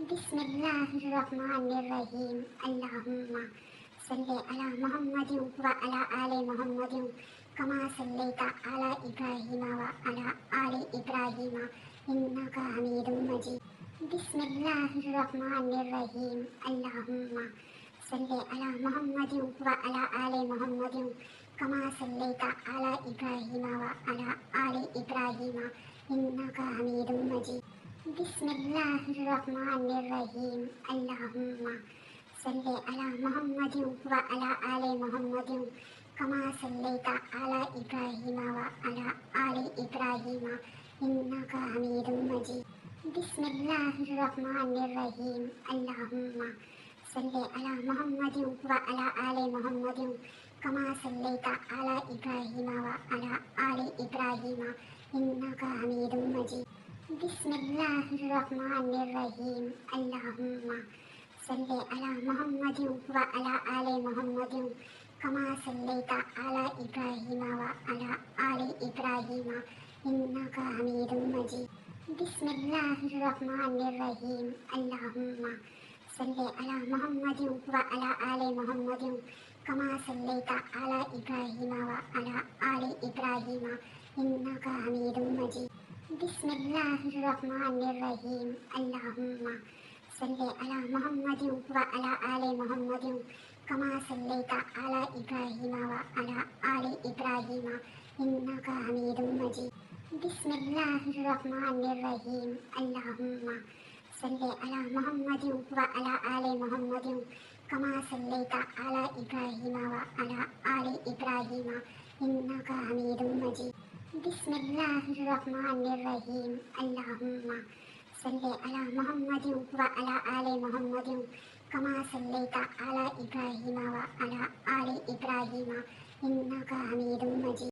بسم اللہ الرحمن الرحیم اللہم صلی علی محمد وعلی آل محمد کما صلیت علی ابراہیم وعلی آل ابراہیم انک حمید مجید بسم اللہ الرحمن الرحیم اللہم صلی علی محمد وعلی آل محمد کما صلیت علی ابراہیم وعلی آل ابراہیم انک حمید مجید بسم اللہ الرحمن الرحیم اللہم صلی علی محمد وعلی آل محمد کما صلیت علی ابراہیم وعلی آل ابراہیم انک حمید مجید بسم اللہ الرحمن الرحیم اللہم صلی علی محمد وعلی آل محمد کما صلیت علی ابراہیم وعلی آل ابراہیم انک حمید مجید بسم اللہ الرحمن الرحیم اللہم صلی علی محمد وعلی آل محمد کما صلیت علی ابراہیم وعلی آل ابراہیم انک حمید مجید بسم اللہ الرحمن الرحیم اللہم صلی علی محمد وعلی آل محمد کما صلیت علی ابراہیم وعلی آل ابراہیم انک حمید مجید بسم اللہ الرحمن الرحیم اللہم صلی علی محمد وعلی آل محمد کما صلیت علی ابراہیم وعلی آل ابراہیم انک حمید مجید بسم اللہ الرحمن الرحیم اللہم صلی علی محمد وعلی آل محمد کما صلیت علی ابراہیم وعلی آل ابراہیم انک حمید مجید بسم اللہ الرحمن الرحیم اللہم صلی علی محمد وعلی آل محمد کما صلیت علی ابراہیم وعلی آل ابراہیم انک حمید مجید